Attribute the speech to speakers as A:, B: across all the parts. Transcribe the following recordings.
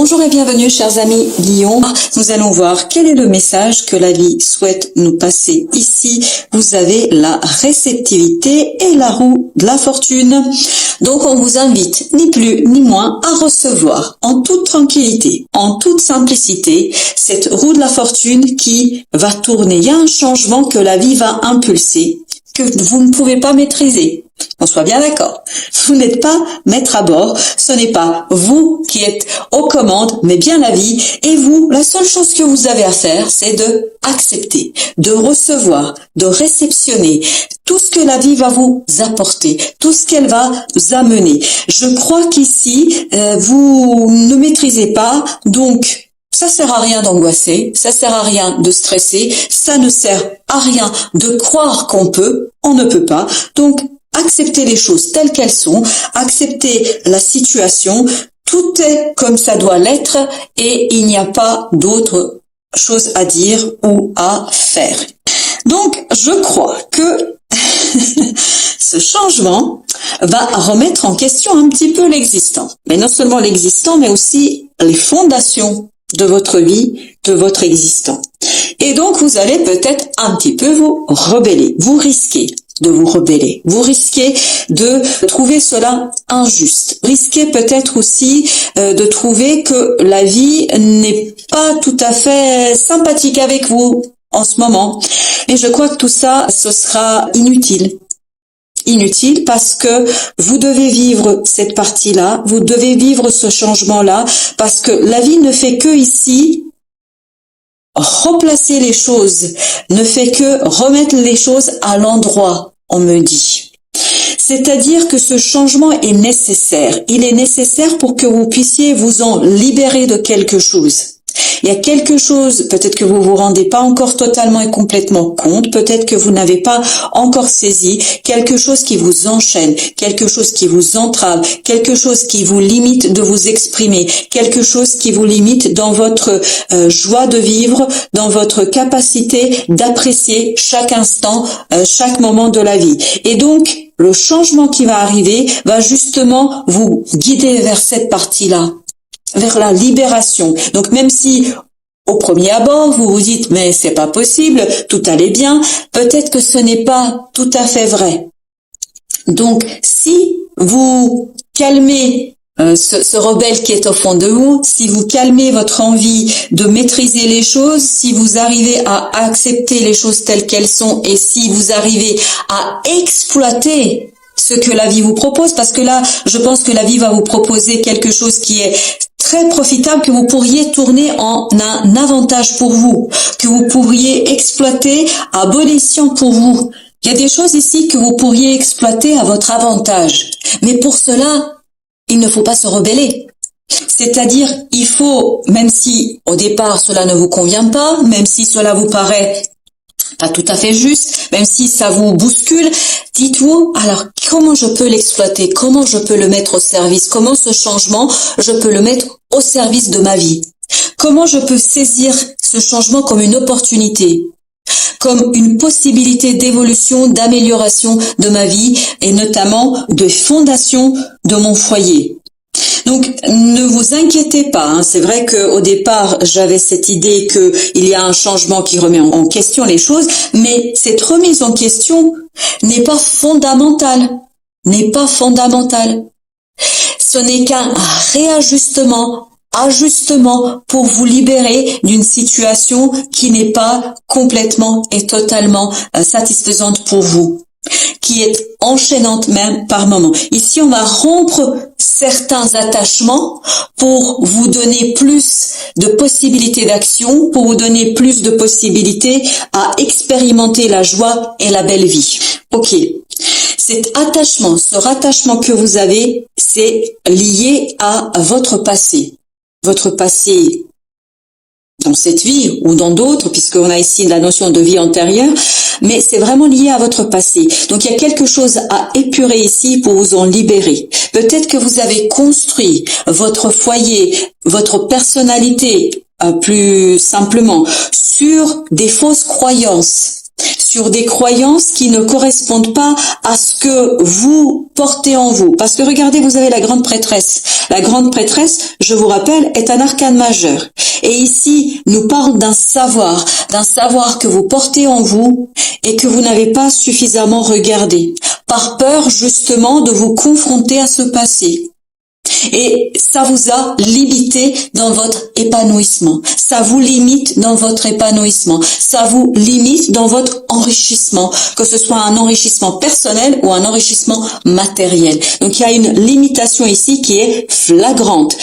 A: Bonjour et bienvenue chers amis Lion. Nous allons voir quel est le message que la vie souhaite nous passer ici. Vous avez la réceptivité et la roue de la fortune. Donc on vous invite ni plus ni moins à recevoir en toute tranquillité, en toute simplicité, cette roue de la fortune qui va tourner. Il y a un changement que la vie va impulser, que vous ne pouvez pas maîtriser. On soit bien d'accord. Vous n'êtes pas maître à bord. Ce n'est pas vous qui êtes aux commandes, mais bien la vie. Et vous, la seule chose que vous avez à faire, c'est de accepter, de recevoir, de réceptionner tout ce que la vie va vous apporter, tout ce qu'elle va vous amener. Je crois qu'ici, vous ne maîtrisez pas, donc ça sert à rien d'angoisser, ça sert à rien de stresser, ça ne sert à rien de croire qu'on peut, on ne peut pas. Donc, acceptez les choses telles qu'elles sont, acceptez la situation, tout est comme ça doit l'être et il n'y a pas d'autre chose à dire ou à faire. Donc, je crois que ce changement va remettre en question un petit peu l'existant. Mais non seulement l'existant, mais aussi les fondations de votre vie, de votre existant. Et donc, vous allez peut-être un petit peu vous rebeller, vous risquez de vous rebeller. Vous risquez de trouver cela injuste. Risquez peut-être aussi de trouver que la vie n'est pas tout à fait sympathique avec vous en ce moment. Et je crois que tout ça, ce sera inutile. Inutile parce que vous devez vivre cette partie-là, vous devez vivre ce changement-là, parce que la vie ne fait que ici replacer les choses, ne fait que remettre les choses à l'endroit, on me dit. C'est-à-dire que ce changement est nécessaire. Il est nécessaire pour que vous puissiez vous en libérer de quelque chose. Il y a quelque chose, peut-être que vous vous rendez pas encore totalement et complètement compte, peut-être que vous n'avez pas encore saisi, quelque chose qui vous enchaîne, quelque chose qui vous entrave, quelque chose qui vous limite de vous exprimer, quelque chose qui vous limite dans votre joie de vivre, dans votre capacité d'apprécier chaque instant, chaque moment de la vie. Et donc, le changement qui va arriver va justement vous guider vers cette partie-là, vers la libération. Donc même si au premier abord vous vous dites mais c'est pas possible, tout allait bien, peut-être que ce n'est pas tout à fait vrai. Donc si vous calmez ce rebelle qui est au fond de vous, si vous calmez votre envie de maîtriser les choses, si vous arrivez à accepter les choses telles qu'elles sont et si vous arrivez à exploiter ce que la vie vous propose, parce que là, je pense que la vie va vous proposer quelque chose qui est très profitable, que vous pourriez tourner en un avantage pour vous, que vous pourriez exploiter à bon escient pour vous. Il y a des choses ici que vous pourriez exploiter à votre avantage. Mais pour cela, il ne faut pas se rebeller. C'est-à-dire, il faut, même si au départ cela ne vous convient pas, même si cela vous paraît pas tout à fait juste, même si ça vous bouscule, dites-vous, alors comment je peux l'exploiter, comment je peux le mettre au service, comment ce changement, je peux le mettre au service de ma vie, comment je peux saisir ce changement comme une opportunité, comme une possibilité d'évolution, d'amélioration de ma vie et notamment de fondation de mon foyer. Donc, ne vous inquiétez pas, c'est vrai qu'au départ, j'avais cette idée qu'il y a un changement qui remet en question les choses, mais cette remise en question n'est pas fondamentale, Ce n'est qu'un ajustement pour vous libérer d'une situation qui n'est pas complètement et totalement satisfaisante pour vous, qui est enchaînante même par moments. Ici, on va rompre certains attachements pour vous donner plus de possibilités d'action, pour vous donner plus de possibilités à expérimenter la joie et la belle vie. Ok. Cet attachement, ce rattachement que vous avez, c'est lié à votre passé. Votre passé dans cette vie ou dans d'autres, puisqu'on a ici la notion de vie antérieure, mais c'est vraiment lié à votre passé. Donc il y a quelque chose à épurer ici pour vous en libérer. Peut-être que vous avez construit votre foyer, votre personnalité, plus simplement, sur des fausses croyances. sur des croyances qui ne correspondent pas à ce que vous portez en vous. Parce que regardez, vous avez la grande prêtresse. La grande prêtresse, je vous rappelle, est un arcane majeur. Et ici, nous parle d'un savoir que vous portez en vous et que vous n'avez pas suffisamment regardé, par peur justement de vous confronter à ce passé. Et ça vous a limité dans votre épanouissement. Ça vous limite dans votre épanouissement. Ça vous limite dans votre enrichissement, que ce soit un enrichissement personnel ou un enrichissement matériel. Donc il y a une limitation ici qui est flagrante.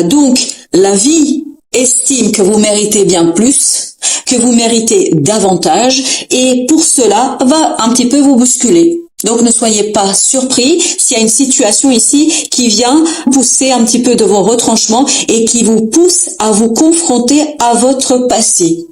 A: Donc la vie estime que vous méritez bien plus, que vous méritez davantage, et pour cela va un petit peu vous bousculer. Donc ne soyez pas surpris s'il y a une situation ici qui vient pousser un petit peu de vos retranchements et qui vous pousse à vous confronter à votre passé.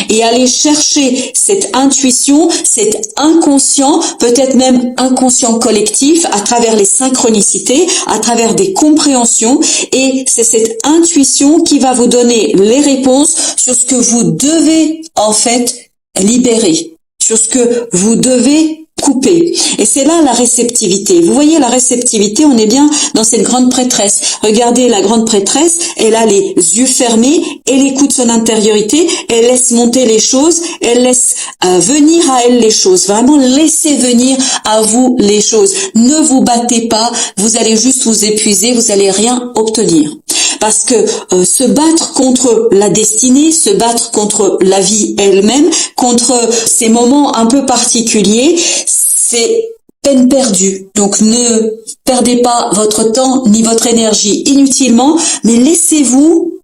A: Et aller chercher cette intuition, cet inconscient, peut-être même inconscient collectif, à travers les synchronicités, à travers des compréhensions. Et c'est cette intuition qui va vous donner les réponses sur ce que vous devez en fait libérer, sur ce que vous devez couper. Et c'est là la réceptivité. Vous voyez la réceptivité, on est bien dans cette grande prêtresse. Regardez la grande prêtresse, elle a les yeux fermés, elle écoute son intériorité, elle laisse monter les choses, elle laisse venir à elle les choses. Vraiment, laissez venir à vous les choses. Ne vous battez pas, vous allez juste vous épuiser, vous allez rien obtenir. Parce que se battre contre la destinée, se battre contre la vie elle-même, contre ces moments un peu particuliers, c'est peine perdue. Donc ne perdez pas votre temps ni votre énergie inutilement, mais laissez-vous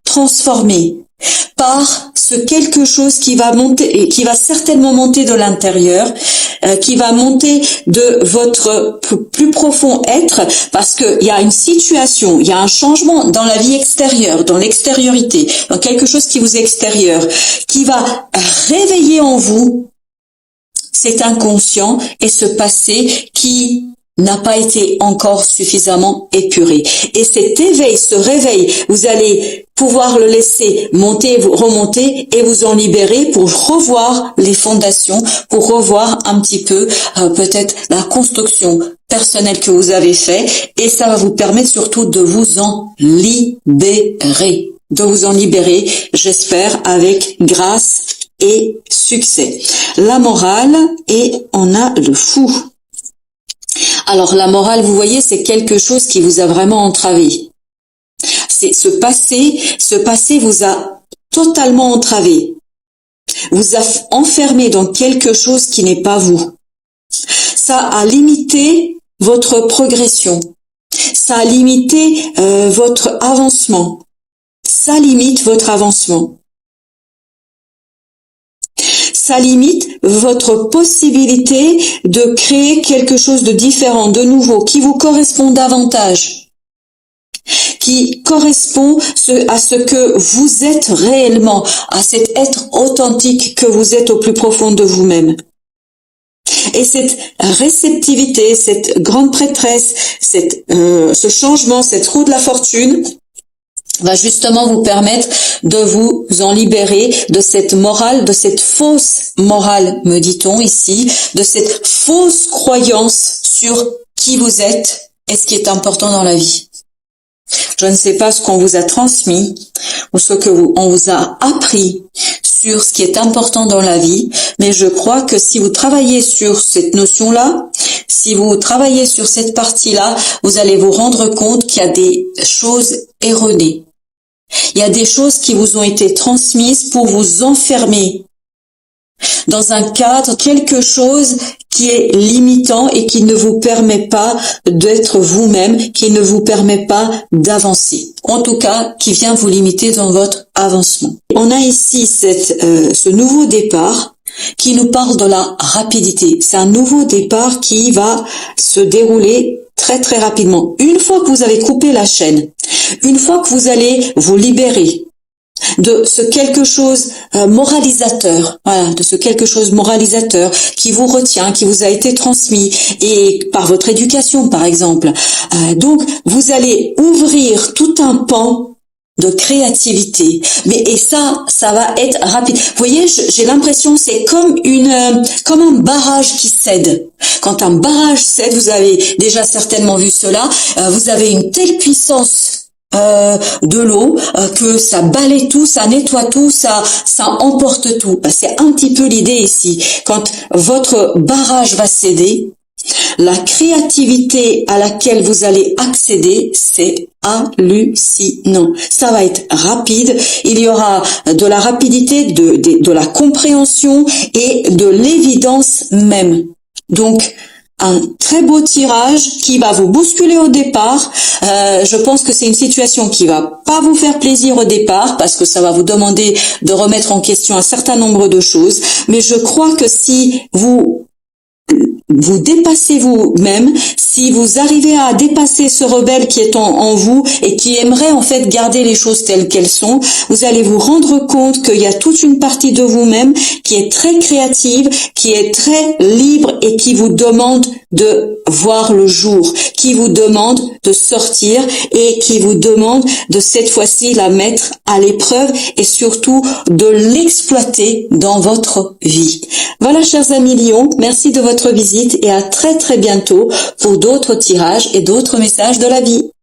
A: transformer par ce quelque chose qui va monter et qui va certainement monter de l'intérieur, qui va monter de votre plus profond être, parce que il y a une situation, il y a un changement dans la vie extérieure, dans l'extériorité, dans quelque chose qui vous est extérieur, qui va réveiller en vous cet inconscient et ce passé qui n'a pas été encore suffisamment épuré. Et cet éveil, ce réveil, vous allez pouvoir le laisser monter, remonter et vous en libérer pour revoir les fondations, pour revoir un petit peu peut-être la construction personnelle que vous avez fait, et ça va vous permettre surtout de vous en libérer. De vous en libérer, j'espère, avec grâce et succès. La morale, et on a le fou. Alors la morale, vous voyez, c'est quelque chose qui vous a vraiment entravé. C'est ce passé vous a totalement entravé. Vous a enfermé dans quelque chose qui n'est pas vous. Ça a limité votre progression. Ça a limité votre avancement. Ça limite votre avancement. Ça limite votre possibilité de créer quelque chose de différent, de nouveau, qui vous correspond davantage, qui correspond à ce que vous êtes réellement, à cet être authentique que vous êtes au plus profond de vous-même. Et cette réceptivité, cette grande prêtresse, ce changement, cette roue de la fortune, va justement vous permettre de vous en libérer de cette morale, de cette fausse morale, me dit-on ici, de cette fausse croyance sur qui vous êtes et ce qui est important dans la vie. Je ne sais pas ce qu'on vous a transmis ou ce que on vous a appris sur ce qui est important dans la vie, mais je crois que si vous travaillez sur cette notion-là, si vous travaillez sur cette partie-là, vous allez vous rendre compte qu'il y a des choses erronées. Il y a des choses qui vous ont été transmises pour vous enfermer dans un cadre, quelque chose qui est limitant et qui ne vous permet pas d'être vous-même, qui ne vous permet pas d'avancer. En tout cas, qui vient vous limiter dans votre avancement. On a ici ce nouveau départ qui nous parle de la rapidité. C'est un nouveau départ qui va se dérouler très très rapidement. Une fois que vous avez coupé la chaîne, une fois que vous allez vous libérer de ce quelque chose moralisateur, voilà, de ce quelque chose moralisateur qui vous retient, qui vous a été transmis et par votre éducation par exemple. Donc vous allez ouvrir tout un pan de créativité. Et ça va être rapide. Vous voyez, j'ai l'impression c'est comme comme un barrage qui cède. Quand un barrage cède, vous avez déjà certainement vu cela, vous avez une telle puissance de l'eau que ça balaye tout, ça nettoie tout, ça emporte tout. C'est un petit peu l'idée ici. Quand votre barrage va céder, la créativité à laquelle vous allez accéder, c'est hallucinant. Ça va être rapide. Il y aura de la rapidité, de la compréhension et de l'évidence même. Donc, un très beau tirage qui va vous bousculer au départ. Je pense que c'est une situation qui va pas vous faire plaisir au départ parce que ça va vous demander de remettre en question un certain nombre de choses. Mais je crois que si vous dépassez vous-même, si vous arrivez à dépasser ce rebelle qui est en vous et qui aimerait en fait garder les choses telles qu'elles sont, vous allez vous rendre compte qu'il y a toute une partie de vous-même qui est très créative, qui est très libre et qui vous demande de voir le jour, qui vous demande de sortir et qui vous demande de cette fois-ci la mettre à l'épreuve et surtout de l'exploiter dans votre vie. Voilà, chers amis Lions, merci de votre visite et à très très bientôt pour d'autres tirages et d'autres messages de la vie.